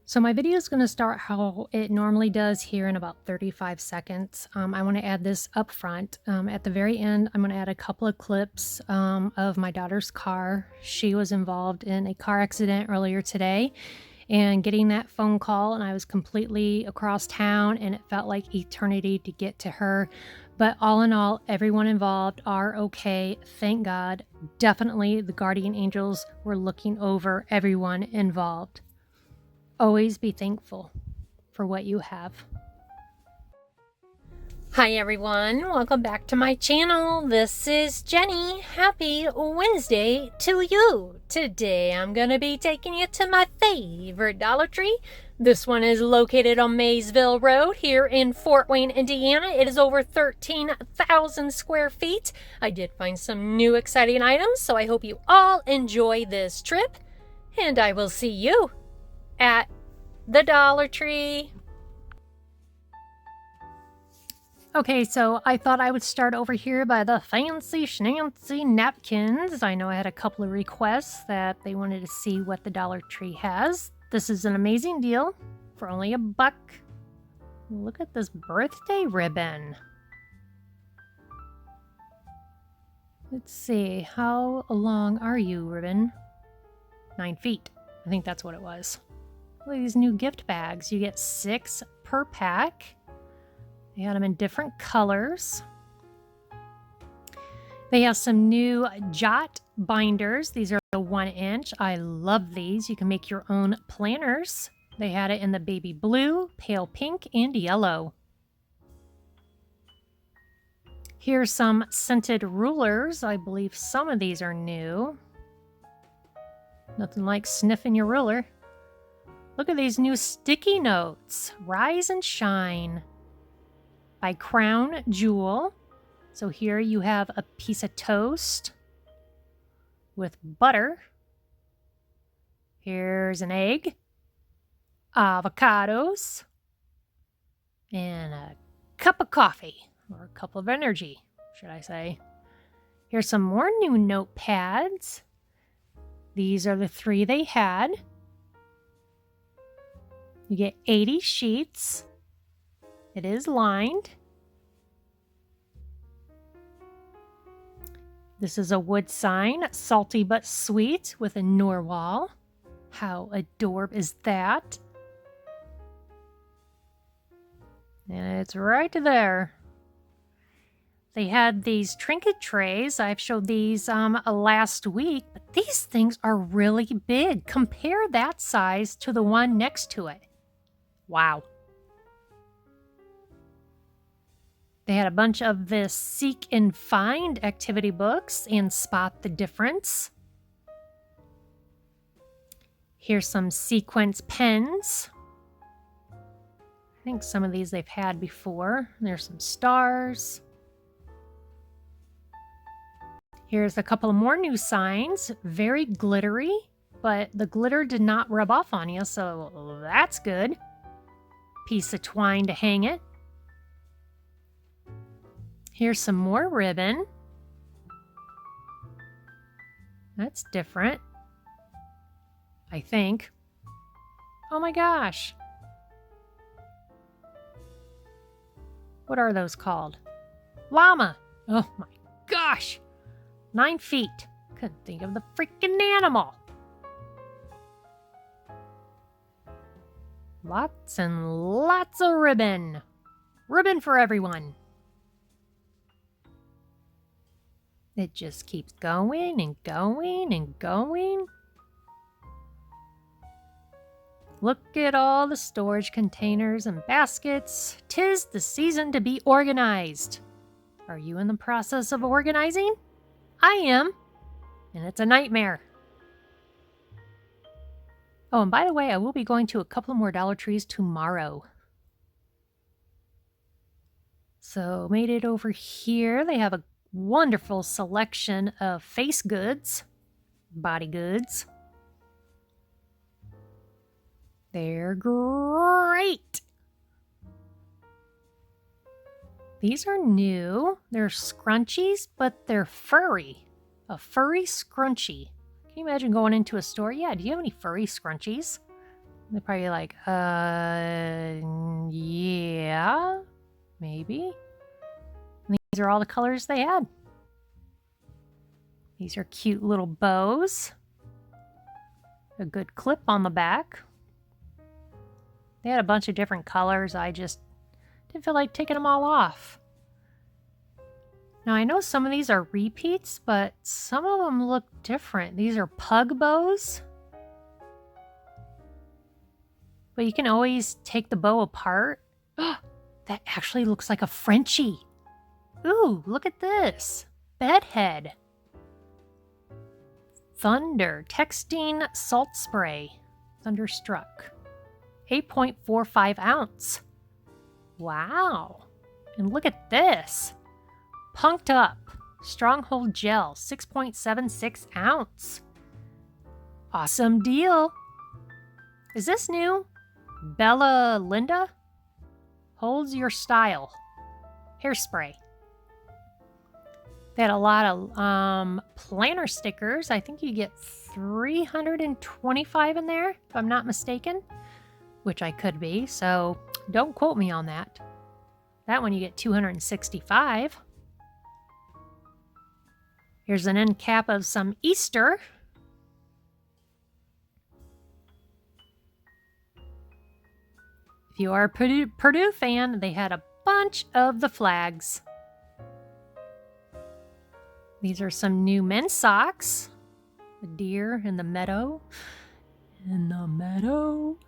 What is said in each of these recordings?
So my video is going to start how it normally does here in about 35 seconds. I want to add this up front. At the very end, I'm going to add a couple of clips of my daughter's car. She was involved in a car accident earlier today, and getting that phone call, and I was completely across town, and it felt like eternity to get to her. But all in all, everyone involved are okay. Thank God. Definitely the guardian angels were looking over everyone involved. Always be thankful for what you have. Hi everyone, welcome back to my channel. This is Jenny. Happy Wednesday to you. Today I'm going to be taking you to my favorite Dollar Tree. This one is located on Maysville Road here in Fort Wayne, Indiana. It is over 13,000 square feet. I did find some new exciting items, so I hope you all enjoy this trip. And I will see you at the Dollar Tree. Okay, so I thought I would start over here by the fancy schmancy napkins. I know I had a couple of requests that they wanted to see what the Dollar Tree has. This is an amazing deal for only $1. Look at this birthday ribbon. Let's see, how long are you, ribbon? 9 feet. I think that's what it was. Look at these new gift bags. You get 6 per pack. They got them in different colors. They have some new Jot Binders. These are the 1-inch. I love these. You can make your own planners. They had it in the baby blue, pale pink, and yellow. Here's some scented rulers. I believe some of these are new. Nothing like sniffing your ruler. Look at these new sticky notes. Rise and Shine by Crown Jewel. So here you have a piece of toast with butter. Here's an egg, avocados, and a cup of coffee, or a cup of energy, should I say. Here's some more new notepads. These are the 3 they had. You get 80 sheets. It is lined. This is a wood sign, salty but sweet, with a narwhal. How adorable is that? And it's right there. They had these trinket trays. I've showed these last week, but these things are really big. Compare that size to the one next to it. Wow. They had a bunch of the Seek and Find activity books and Spot the Difference. Here's some Sequins Pins. I think some of these they've had before. There's some stars. Here's a couple more new signs. Very glittery, but the glitter did not rub off on you, so that's good. Piece of twine to hang it. Here's some more ribbon. That's different, I think. Oh my gosh. What are those called? Llama. Oh my gosh. 9 feet. Couldn't think of the freaking animal. Lots and lots of ribbon. Ribbon for everyone. It just keeps going and going and going. Look at all the storage containers and baskets. 'Tis the season to be organized. Are you in the process of organizing? I am, and it's a nightmare. Oh, and by the way, I will be going to a couple more Dollar Trees tomorrow. So, made it over here. They have a wonderful selection of face goods, body goods. They're great. These are new. They're scrunchies, but they're furry. A furry scrunchie. Can you imagine going into a store? Yeah, do you have any furry scrunchies? They're probably like, yeah, maybe. And these are all the colors they had. These are cute little bows. A good clip on the back. They had a bunch of different colors. I just didn't feel like taking them all off. Now I know some of these are repeats, but some of them look different. These are pug bows. But you can always take the bow apart. That actually looks like a Frenchie. Ooh, look at this. Bedhead. Thunder. Textine salt spray. Thunderstruck. 8.45 ounce. Wow. And look at this. Punked Up. Stronghold gel. 6.76 ounce. Awesome deal. Is this new? Bella Linda? Holds Your Style. Hairspray. They had a lot of planner stickers. I think you get 325 in there, if I'm not mistaken. Which I could be, so don't quote me on that. That one you get 265. Here's an end cap of some Easter. If you are a Purdue fan, they had a bunch of the flags. These are some new men's socks. The deer in the meadow. In the meadow.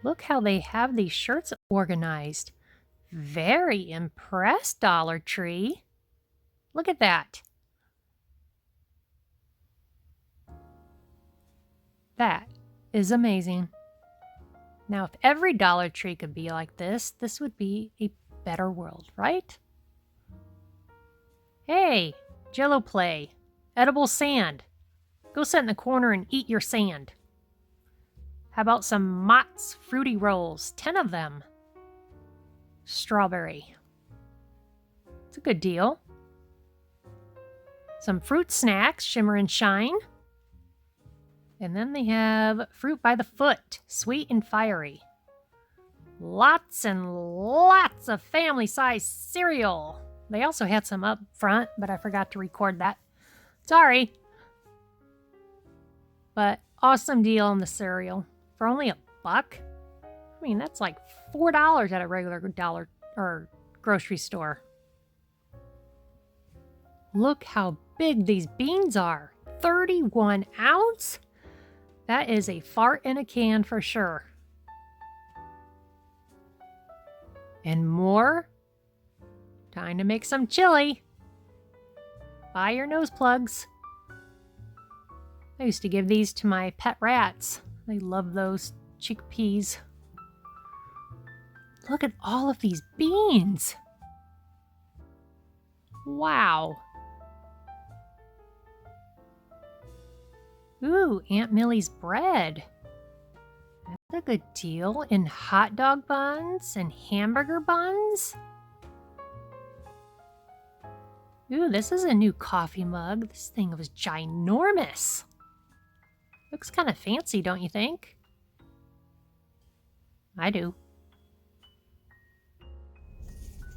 Look how they have these shirts organized. Very impressed, Dollar Tree. Look at that. That is amazing. Now, if every Dollar Tree could be like this, this would be a better world, right? Hey, Jello play. Edible sand. Go sit in the corner and eat your sand. How about some Mott's Fruity Rolls? 10 of them. Strawberry. It's a good deal. Some fruit snacks, Shimmer and Shine. And then they have Fruit by the Foot, sweet and fiery. Lots and lots of family-sized cereal. They also had some up front, but I forgot to record that. Sorry. But awesome deal on the cereal. For only $1. I mean, that's like $4 at a regular dollar or grocery store. Look how big these beans are. 31 ounce? That is a fart in a can for sure. And more. Time to make some chili. Buy your nose plugs. I used to give these to my pet rats. They love those chickpeas. Look at all of these beans. Wow. Ooh, Aunt Millie's bread. That's a good deal. In hot dog buns and hamburger buns. Ooh, this is a new coffee mug. This thing was ginormous. Looks kind of fancy, don't you think? I do.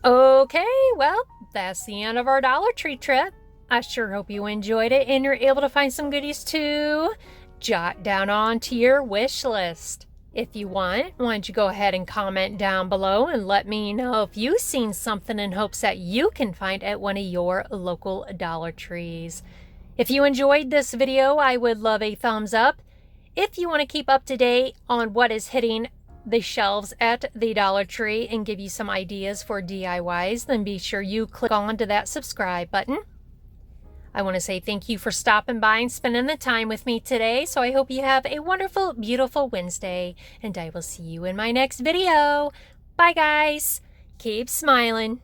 Okay, well, that's the end of our Dollar Tree trip. I sure hope you enjoyed it and you're able to find some goodies to jot down onto your wish list. If you want, why don't you go ahead and comment down below and let me know if you've seen something in hopes that you can find at one of your local Dollar Trees. If you enjoyed this video, I would love a thumbs up. If you want to keep up to date on what is hitting the shelves at the Dollar Tree and give you some ideas for DIYs, then be sure you click on to that subscribe button. I want to say thank you for stopping by and spending the time with me today. So I hope you have a wonderful, beautiful Wednesday, and I will see you in my next video. Bye, guys. Keep smiling.